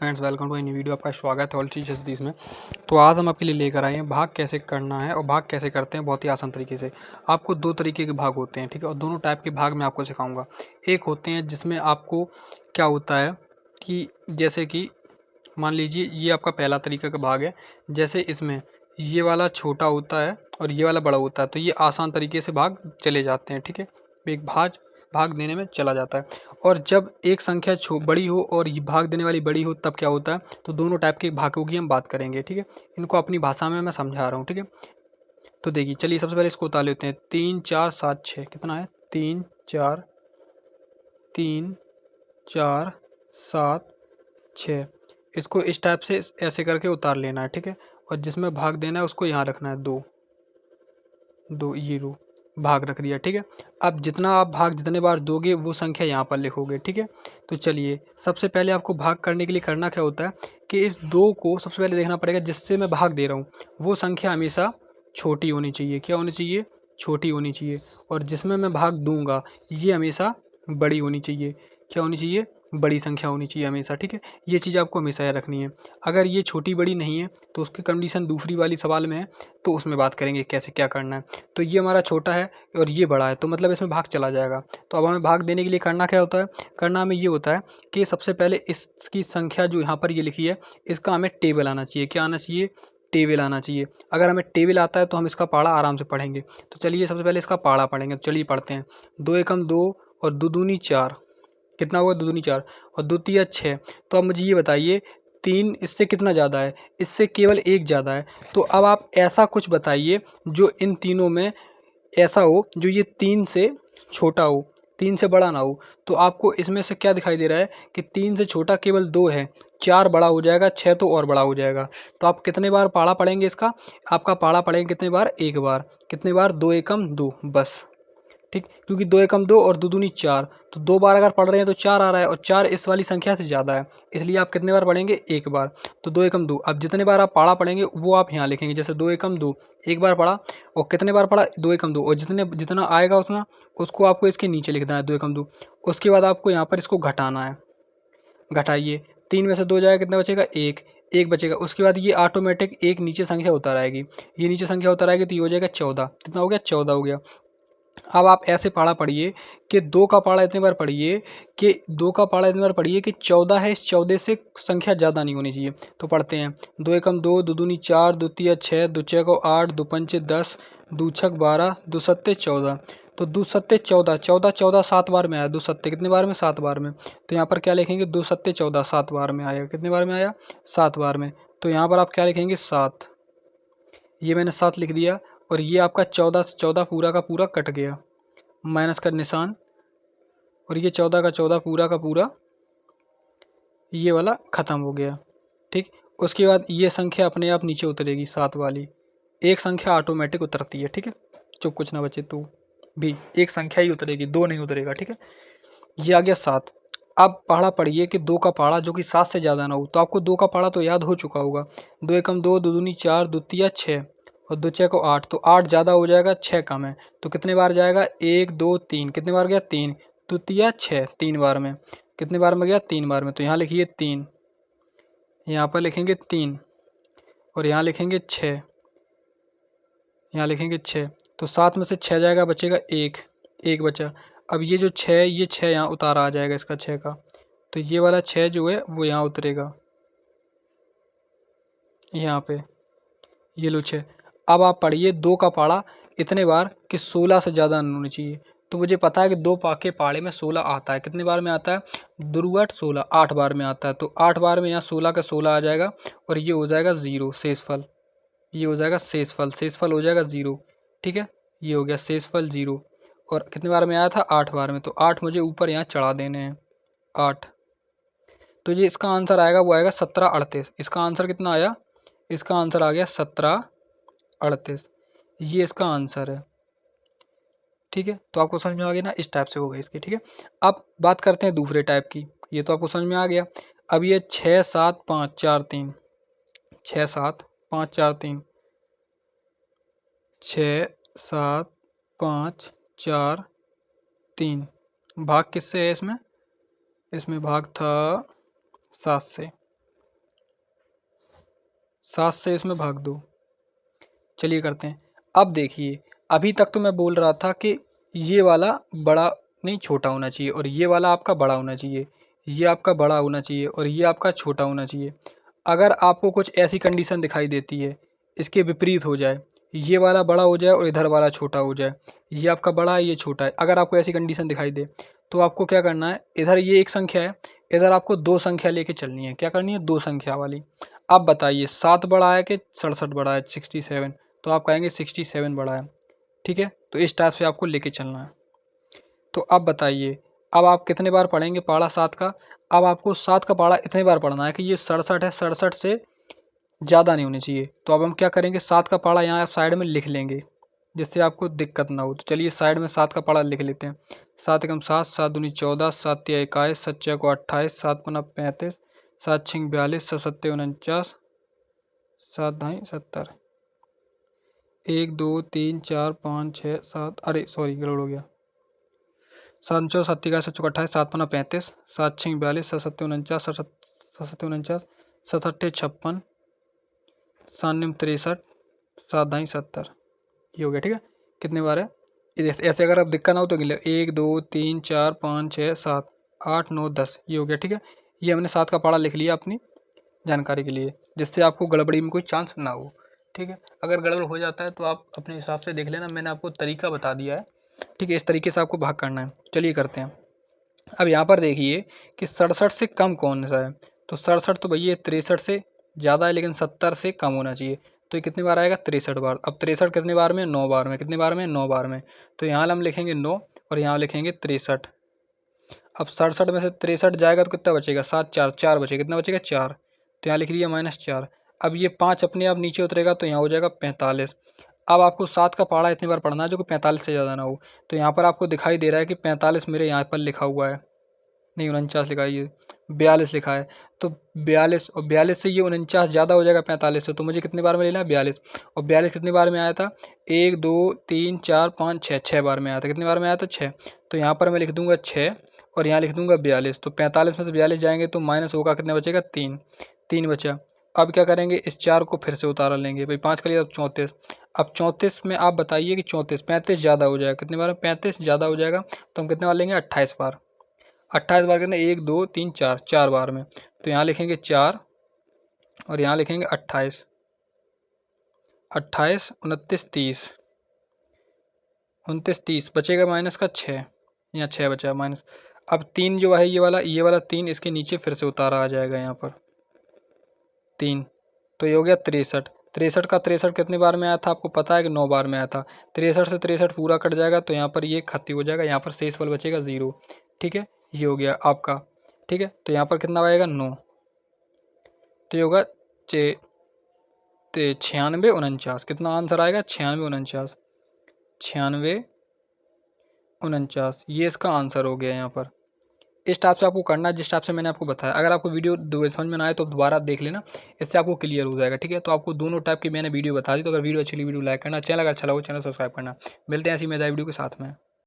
Friends, welcome to new video. आपका स्वागत है ऑल चीज जस्टिस में। तो आज हम आपके लिए लेकर आए हैं भाग कैसे करना है और भाग कैसे करते हैं बहुत ही आसान तरीके से। आपको दो तरीके के भाग होते हैं, ठीक है, और दोनों टाइप के भाग मैं आपको सिखाऊंगा। एक होते हैं जिसमें आपको क्या होता है कि जैसे कि मान लीजिए ये आपका पहला तरीका का भाग है। जैसे इसमें ये वाला छोटा होता है और ये वाला बड़ा होता है, तो ये आसान तरीके से भाग चले जाते हैं, ठीक है। एक भाग भाग देने में चला जाता है। और जब एक संख्या बड़ी हो और ये भाग देने वाली बड़ी हो तब क्या होता है, तो दोनों टाइप के भागों की हम बात करेंगे, ठीक है। इनको अपनी भाषा में मैं समझा रहा हूँ, ठीक है। तो देखिए, चलिए सबसे पहले इसको उतार लेते हैं। 3 4 7 6 कितना है? 3 4 3 4 7 6। इसको इस टाइप से ऐसे करके उतार लेना है, ठीक है। और जिसमें भाग देना है उसको यहाँ रखना है 2 2, ये रो भाग रख दिया, ठीक है। अब जितना आप भाग जितने बार दोगे वो संख्या यहाँ पर लिखोगे, ठीक है। तो चलिए, सबसे पहले आपको भाग करने के लिए करना क्या होता है कि इस 2 को सबसे पहले देखना पड़ेगा जिससे मैं भाग दे रहा हूँ वो संख्या हमेशा छोटी होनी चाहिए। क्या होनी चाहिए? छोटी होनी चाहिए। और जिसमें मैं भाग दूंगा ये हमेशा बड़ी होनी चाहिए। क्या होनी चाहिए? बड़ी संख्या होनी चाहिए हमेशा, ठीक है। ये चीज़ आपको हमेशा याद रखनी है। अगर ये छोटी बड़ी नहीं है तो उसकी कंडीशन दूसरी वाली सवाल में है, तो उसमें बात करेंगे कैसे क्या करना है। तो ये हमारा छोटा है और ये बड़ा है, तो मतलब इसमें भाग चला जाएगा। तो अब हमें भाग देने के लिए करना क्या होता है? करना हमें ये होता है कि सबसे पहले इसकी संख्या जो यहाँ पर ये लिखी है इसका हमें टेबल आना चाहिए। क्या आना चाहिए? टेबल आना चाहिए। अगर हमें टेबल आता है तो हम इसका पाड़ा आराम से पढ़ेंगे। तो चलिए सबसे पहले इसका पाड़ा पढ़ेंगे। तो चलिए पढ़ते हैं। 2 एकम 2 और 2 दूनी 4। कितना हुआ? 2 दूनी 4 और 2 तिया 6। तो अब मुझे ये बताइए, 3 इससे कितना ज़्यादा है? इससे केवल 1 ज़्यादा है। तो अब आप ऐसा कुछ बताइए जो इन तीनों में ऐसा हो जो ये 3 से छोटा हो, 3 से बड़ा ना हो। तो आपको इसमें से क्या दिखाई दे रहा है कि 3 से छोटा केवल 2 है, 4 बड़ा हो जाएगा, 6 तो और बड़ा हो जाएगा। तो आप कितने बार पाड़ा पढ़ेंगे इसका? आपका पाड़ा पढ़ेंगे कितने बार? 1 बार। कितने बार? 2 एकम 2 बस, ठीक। क्योंकि 2 एकम 2 और 2 दूनी 4, तो 2 बार अगर पढ़ रहे हैं तो 4 आ रहा है और 4 इस वाली संख्या से ज़्यादा है, इसलिए आप कितने बार पढ़ेंगे? 1 बार। तो 2 एकम 2। अब जितने बार आप पाड़ा पढ़ेंगे वो आप यहाँ लिखेंगे। जैसे 2 एकम 2 एक बार पढ़ा, और कितने बार पढ़ा? 2 एकम 2, और जितना आएगा उतना उसको आपको इसके नीचे लिखना है 2 एकम 2। उसके बाद आपको यहाँ पर इसको घटाना है। घटाइए, 3 में से 2 जाएगा, कितना बचेगा? 1। 1 बचेगा। उसके बाद ये ऑटोमेटिक एक नीचे संख्या उतर आएगी। ये नीचे संख्या उतर आएगी तो ये हो जाएगा 14। कितना हो गया? 14 हो गया। अब आप ऐसे पाड़ा पढ़िए कि 2 का पाड़ा इतने बार पढ़िए कि 2 का पाड़ा इतने बार पढ़िए कि 14 है, इस 14 से संख्या ज़्यादा नहीं होनी चाहिए। तो पढ़ते हैं। 2 एकम 2, 2 दूनी 4, 2 तिया 6, 2 छः 8, 2 पंचे 10, 2 छक 12, 2 सत्ते 14। तो 2 सत्ते 14, 14 14 7 बार में आया। 2 सत्ते कितने बार में? 7 बार में। तो यहाँ पर क्या लिखेंगे? 2 सत्ते 14 7 बार में आएगा। कितने बार में आया? 7 बार में। तो यहाँ पर आप क्या लिखेंगे? 7। ये मैंने 7 लिख दिया। और ये आपका 14 से 14 पूरा का पूरा कट गया, माइनस का निशान। और ये 14 का 14 पूरा का पूरा ये वाला ख़त्म हो गया, ठीक। उसके बाद ये संख्या अपने आप नीचे उतरेगी, 7 वाली। एक संख्या ऑटोमेटिक उतरती है, ठीक है। जो कुछ ना बचे तो भी एक संख्या ही उतरेगी, 2 नहीं उतरेगा, ठीक है। ये आ गया 7। अब पाड़ा पढ़िए कि 2 का पाड़ा जो कि 7 से ज़्यादा ना हो। तो आपको 2 का पाड़ा तो याद हो चुका होगा। 2 एकम 2, 2 दूनी 4, 2 तिया 6 और 2 छः को 8। तो 8 ज़्यादा हो जाएगा, 6 कम है। तो कितने बार जाएगा? 1 2 3। कितने बार गया? 3। 2 तिया 6, 3 बार में। कितने बार में गया? 3 बार में। तो यहाँ लिखिए 3, यहाँ पर लिखेंगे 3 और यहाँ लिखेंगे 6, यहाँ लिखेंगे 6। तो 7 में से 6 जाएगा, बचेगा 1, 1 बचा। अब ये जो 6 है, ये 6 यहाँ उतारा आ जाएगा इसका 6 का। तो ये वाला 6 जो है वो यहाँ उतरेगा, यहाँ पे। ये लो 6। अब आप पढ़िए 2 का पाड़ा इतने बार कि 16 से ज़्यादा नहीं होनी चाहिए। तो मुझे पता है कि 2 के पाड़े में 16 आता है। कितने बार में आता है? 2 8 16, 8 बार में आता है। तो 8 बार में यहाँ 16 का 16 आ जाएगा और ये हो जाएगा 0 शेषफल। ये हो जाएगा शेषफल, शेषफल हो जाएगा 0, ठीक है। ये हो गया शेषफल 0। और कितने बार में आया था? 8 बार में। तो 8 मुझे ऊपर यहाँ चढ़ा देने हैं, 8। तो ये इसका आंसर आएगा, वो आएगा 1738। इसका आंसर कितना आया? इसका आंसर आ गया 1738। ये इसका आंसर है, ठीक है। तो आपको समझ में आ गया ना? इस टाइप से हो गई इसकी, ठीक है। अब बात करते हैं दूसरे टाइप की। ये तो आपको समझ में आ गया। अब ये 6 7 5 4 3, 6 7 5 4 3, 6 7 5 4 3। भाग किससे है इसमें? इसमें भाग था 7 से, 7 से इसमें भाग दो। चलिए करते हैं। अब देखिए, अभी तक तो मैं बोल रहा था कि ये वाला बड़ा नहीं छोटा होना चाहिए और ये वाला आपका बड़ा होना चाहिए, ये आपका बड़ा होना चाहिए और ये आपका छोटा होना चाहिए। अगर आपको कुछ ऐसी कंडीशन दिखाई देती है, इसके विपरीत हो जाए, ये वाला बड़ा हो जाए और इधर वाला छोटा हो जाए, ये आपका बड़ा है ये छोटा है, अगर आपको ऐसी कंडीशन दिखाई दे तो आपको क्या करना है, इधर ये एक संख्या है, इधर आपको दो संख्या लेके चलनी है। क्या करनी है? दो संख्या वाली। अब बताइए 7 बड़ा है कि 67 बड़ा है? 67। तो आप कहेंगे 67 बड़ा है। ठीक है, तो इस टाइप से आपको लेके चलना है। तो अब बताइए, अब आप कितने बार पढ़ेंगे पहाड़ा 7 का? अब आपको 7 का पहाड़ा इतने बार पढ़ना है कि ये 67 है, 67 से ज़्यादा नहीं होनी चाहिए। तो अब हम क्या करेंगे, 7 का पहाड़ा यहाँ आप साइड में लिख लेंगे, जिससे आपको दिक्कत ना हो। तो चलिए साइड में 7 का पहाड़ा लिख लेते हैं। 7 एकम 7, 7 दूनी 14, 7 तिया 21, 7 चौको 28, 7 पन्ना 35, 7 छिंग 42, 7 सत्ते 49, 7 ढाई 70। 1 2 3 4 5 6 7, अरे सॉरी गड़बड़ हो गया। 7 चौ 7 तिया 7 चौको 28, 7 पन्ना 35, 7 छिंग 42, 7 सत्ते 49, 7 सत्ते 49, 7 अट्ठे 56, 7 निम 63, 7 ढाई 70। ये हो गया। ठीक है, कितने बार है? ऐसे अगर आप दिक्कत ना हो तो गिन ले, 1 2 3 4 5 6 7 8 9 10। ये हो गया। ठीक है, ये हमने 7 का पहाड़ा लिख लिया अपनी जानकारी के लिए, जिससे आपको गड़बड़ी में कोई चांस ना हो। ठीक है, अगर गड़बड़ हो जाता है तो आप अपने हिसाब से देख लेना, मैंने आपको तरीका बता दिया है। ठीक है, इस तरीके से आपको भाग करना है। चलिए करते हैं। अब यहाँ पर देखिए कि 67 से कम कौन सा है? तो 67 तो भैया 63 से ज़्यादा है, लेकिन 70 से कम होना चाहिए। तो ये कितनी बार आएगा? 63 बार। अब 63 कितने बार में? 9 बार में। कितने बार में? 9 बार में। तो यहाँ हम लिखेंगे 9 और यहाँ लिखेंगे 63। अब 67 में से 63 जाएगा तो कितना बचेगा? 7 4 4 बचेगा। कितना बचेगा? 4। तो यहाँ लिख दिया -4। अब ये 5 अपने आप नीचे उतरेगा तो यहाँ हो जाएगा 45। अब आपको 7 का पहाड़ा इतनी बार पढ़ना है जो कि 45 से ज़्यादा ना हो। तो यहाँ पर आपको दिखाई दे रहा है कि 45 मेरे यहाँ पर लिखा हुआ है, नहीं 49 लिखा है, ये 42 लिखा है। तो 42 और 42 से ये 49 ज़्यादा हो जाएगा 45 से, तो मुझे कितने बार में लेना है? 42। और 42 कितनी बार में आया था? 1 2 3 4 5 6, 6 बार में आया था। कितनी बार में आया था? 6। तो यहाँ पर मैं लिख दूंगा 6 और यहाँ लिख दूंगा 42। तो 45 में से 42 जाएंगे तो माइनस होगा, कितना बचेगा? 3। 3 बचा। अब क्या करेंगे, इस 4 को फिर से उतारा लेंगे भाई, 5 का लिया, अब 34। अब 34 में आप बताइए कि 34 35 ज़्यादा हो जाएगा, कितनी बार? 35 ज़्यादा हो जाएगा। तो हम कितने बार लेंगे? 28 बार। 28 बार कितने? 1 2 3 4, 4 बार में। तो यहाँ लिखेंगे 4 और यहाँ लिखेंगे 28। 28 29 30, 29 30 बचेगा माइनस का 6, यहाँ 6 बचा माइनस। अब 3 जो है ये वाला 3 इसके नीचे फिर से उतारा आ जाएगा यहाँ पर 3। तो ये हो गया 63। 63 का 63 कितने बार में आया था? आपको पता है कि 9 बार में आया था। 63 से 63 पूरा कट जाएगा तो यहाँ पर ये खत्म हो जाएगा, यहाँ पर शेष बल बचेगा 0। ठीक है, ये हो गया आपका। ठीक है, तो यहाँ पर कितना आएगा? 9। तो ये होगा 96 49। कितना आंसर आएगा? 96 49। 96 49, ये इसका आंसर हो गया यहाँ पर। इस टाइप से आपको करना है जिस टाइप से मैंने आपको बताया। अगर आपको वीडियो समझ में ना आए तो दोबारा देख लेना, इससे आपको क्लियर हो जाएगा। ठीक है, तो आपको दोनों टाइप की मैंने वीडियो बता दी। तो अगर वीडियो अच्छी लगी वीडियो लाइक करना, चैनल अगर अच्छा लगा चैनल सब्सक्राइब करना। मिलते हैं ऐसी मजेदार वीडियो के साथ में।